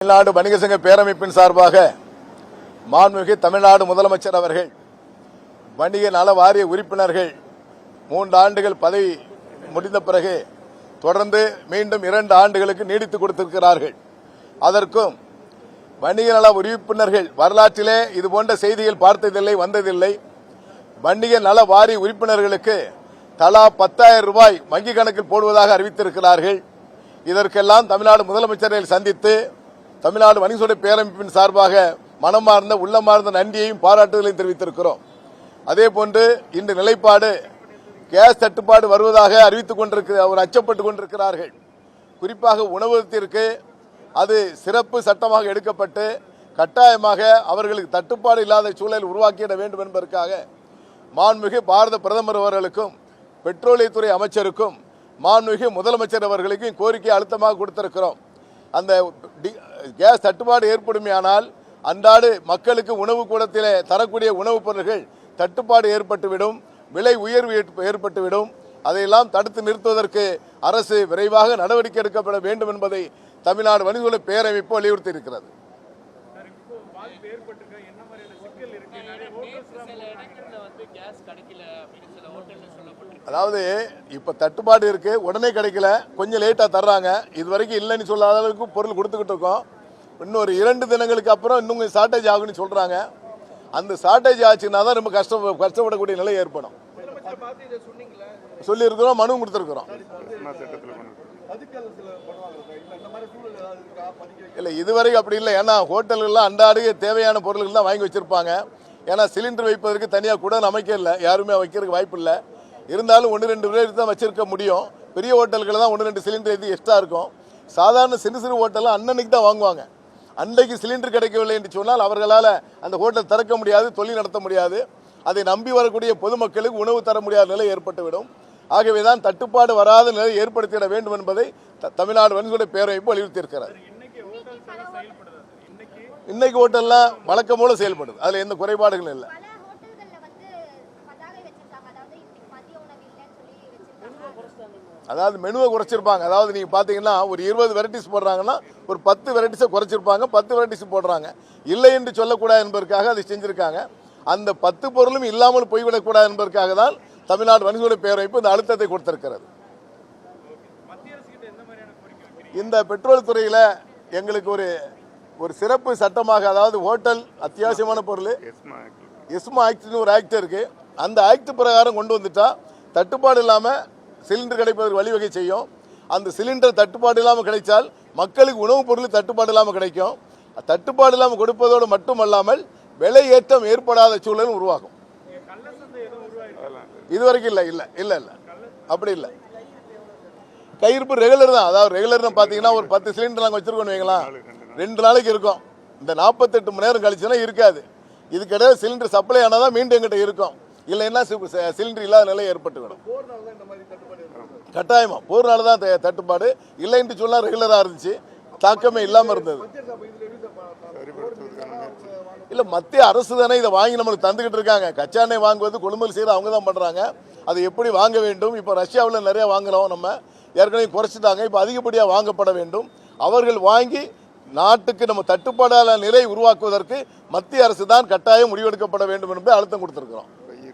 தமிழ்நாடு வணிக சங்க பேரமைப்பின் சார்பாக மாண்புமிகு தமிழ்நாடு முதலமைச்சர் அவர்கள் வணிக நல வாரிய உறுப்பினர்கள் 3 ஆண்டுகள் பதவி முடிந்த பிறகு தொடர்ந்து மீண்டும் 2 ஆண்டுகளுக்கு நீடித்துக் கொடுத்திருக்கிறார்கள். அதற்கும் வணிக நல உறுப்பினர்கள் வரலாற்றிலே இதுபோன்ற செய்திகள் பார்த்ததில்லை, வந்ததில்லை. வணிக நல வாரிய உறுப்பினர்களுக்கு தலா 10,000 ரூபாய் வங்கி கணக்கில் போடுவதாக அறிவித்திருக்கிறார்கள். இதற்கெல்லாம் தமிழ்நாடு முதலமைச்சரை சந்தித்து தமிழ்நாடு வணிக சங்க பேரமைப்பின் சார்பாக மனமார்ந்த உள்ளமார்ந்த நன்றியையும் பாராட்டுதலையும் தெரிவித்திருக்கிறோம். அதேபோன்று இந்த நிலைப்பாடு கேஸ் தட்டுப்பாடு வருவதாக அறிவித்துக் கொண்டிருக்கிறார், அச்சப்பட்டுக் கொண்டிருக்கிறார்கள். குறிப்பாக உணவகத்திற்கு அது சிறப்பு சட்டமாக எடுக்கப்பட்டு கட்டாயமாக அவர்களுக்கு தட்டுப்பாடு இல்லாத சூழல் உருவாக்கிட வேண்டும் என்பதற்காக மாண்புமிகு பாரத பிரதமர் அவர்களுக்கும் பெட்ரோலியத்துறை அமைச்சருக்கும் மாண்புமிகு முதலமைச்சர் அவர்களுக்கும் கோரிக்கை அழுத்தமாக கொடுத்திருக்கிறோம். அந்த கேஸ் தட்டுப்பாடு ஏற்படுமையானால் அன்றாடு மக்களுக்கு உணவு கூடத்திலே தரக்கூடிய உணவுப் பொருட்கள் தட்டுப்பாடு ஏற்பட்டுவிடும், விலை உயர்வு ஏற்பட்டுவிடும். அதையெல்லாம் தடுத்து நிறுத்துவதற்கு அரசு விரைவாக நடவடிக்கை எடுக்கப்பட வேண்டும் என்பதை தமிழ்நாடு வணிக சங்க பேரமைப்பு வலியுறுத்தி இருக்கிறது. அதாவது இப்ப தட்டுப்பாடு இருக்கு, உடனே கிடைக்கல, கொஞ்சம் லேட்டா தர்றாங்க. இதுவரைக்கும் இல்லைன்னு சொல்லாத அளவுக்கு பொருள் கொடுத்துக்கிட்டு இருக்கோம். இன்னொரு 2 தினங்களுக்கு அப்புறம் இன்னும் ஷார்டேஜ் ஆகுன்னு சொல்றாங்க. அந்த ஷார்டேஜ் ஆச்சுன்னா தான் ரொம்ப கஷ்டப்படக்கூடிய நிலை ஏற்படும். சொல்லி இருக்கிறோம், மனு கொடுத்திருக்கிறோம். இல்லை, இதுவரைக்கும் அப்படி இல்லை. ஏன்னா ஹோட்டல்கள்லாம் அன்றாடு தேவையான பொருட்கள் தான் வாங்கி வச்சிருப்பாங்க. ஏன்னா சிலிண்டர் வைப்பதற்கு தனியாக கூட அமைக்க இல்லை, யாருமே வைக்கிறதுக்கு வாய்ப்பு இல்லை. இருந்தாலும் 1-2 பேர் தான் வச்சிருக்க முடியும். பெரிய ஹோட்டல்கள் தான் 1-2 சிலிண்டர் எது எக்ஸ்ட்ரா இருக்கும். சாதாரண சிறு ஹோட்டல்லாம் அன்னன்னைக்கு தான் வாங்குவாங்க. அன்றைக்கு சிலிண்டர் கிடைக்கவில்லை என்று சொன்னால் அவர்களால் அந்த ஹோட்டல் திறக்க முடியாது, தொழில் நடத்த முடியாது. அதை நம்பி வரக்கூடிய பொதுமக்களுக்கு உணவு தர முடியாத நிலை ஏற்பட்டுவிடும். ஆகவேதான் தட்டுப்பாடு வராத நிலை ஏற்படுத்திட வேண்டும் என்பதை தமிழ்நாடு வணிக சங்க பேரமைப்பு வலியுறுத்தி இருக்கிறார். இன்னைக்கு ஹோட்டல்லாம் வழக்கம் போல செயல்படுது, அதுல எந்த குறைபாடுகளும் இல்லை. அதாவது மெனுவை குறைச்சிருப்பாங்க. அதாவது நீங்க பாத்தீங்கன்னா ஒரு 20 வெரைட்டிஸ் போடுறாங்கன்னா ஒரு 10 வெரைட்டிஸை குறைச்சிருப்பாங்க, 10 வெரைட்டிஸ் போடுறாங்க. இல்லை என்று சொல்லக்கூடாது என்பதற்காக அதை செஞ்சிருக்காங்க. அந்த 10 பொருளும் இல்லாமல் போய்விடக்கூடாது என்பதற்காக தான் தமிழ்நாடு வணிக சங்க பேரமைப்பு இந்த அழுத்தத்தை கொடுத்திருக்கிறது. இந்த பெட்ரோல் துறையில எங்களுக்கு ஒரு சிறப்பு சட்டமாக, அதாவது ஹோட்டல் அத்தியாவசியமான பொருள் எஸ்மா ஆக்ட்னு ஒரு ஆக்ட் இருக்கு. அந்த ஆக்ட் பிரகாரம் கொண்டு வந்துட்டா தட்டுப்பாடு இல்லாம சிலிண்டர் கிடைப்பதற்கு வழிவகை செய்யும். அந்த சிலிண்டர் தட்டுப்பாடு இல்லாமல் கிடைச்சால் மக்களுக்கு உணவுப் பொருள் தட்டுப்பாடு இல்லாமல் கிடைக்கும். தட்டுப்பாடு இல்லாமல் கொடுப்பதோடு மட்டுமல்லாமல் விலை ஏற்றம் ஏற்படாத சூழலும் உருவாகும். இதுவரைக்கும் இல்லை இல்லை இல்லை இல்லை அப்படி இல்லை. கையிருப்பு ரெகுலர் தான். அதாவது ரெகுலர் பார்த்தீங்கன்னா ஒரு 10 சிலிண்டர் நாங்கள் வச்சிருக்கோம்னு வைக்கலாம், 2 நாளைக்கு இருக்கும். இந்த 48 மணி நேரம் கழிச்சுன்னா இருக்காது. இதுக்கிடையே சிலிண்டர் சப்ளை ஆனால் தான் மீண்டும் எங்கிட்ட இருக்கும். இல்லைன்னா சிலிண்டர் இல்லாத நிலை ஏற்பட்டு விடும். கட்டாயமா போர்னால தான் தட்டுப்பாடு. இல்லைன்னு சொன்னா ரெகுலரா இருந்துச்சு, தாக்கமே இல்லாம இருந்தது. இல்ல, மத்திய அரசு தானே இதை வாங்கி நம்மளுக்கு தந்துகிட்டு இருக்காங்க. கச்சா எண்ணெய் வாங்குவது கொள்முதல் செய்யறது அவங்க தான் பண்றாங்க. அதை எப்படி வாங்க வேண்டும்? இப்ப ரஷ்யாவில் நிறைய வாங்குறோம், நம்ம ஏற்கனவே குறைச்சிட்டாங்க, இப்ப அதிகப்படியா வாங்கப்பட வேண்டும். அவர்கள் வாங்கி நாட்டுக்கு நம்ம தட்டுப்பாடான நிலை உருவாக்குவதற்கு மத்திய அரசு தான் கட்டாயம் முடிவெடுக்கப்பட வேண்டும் என்பதை அழுத்தம் கொடுத்திருக்கிறோம்.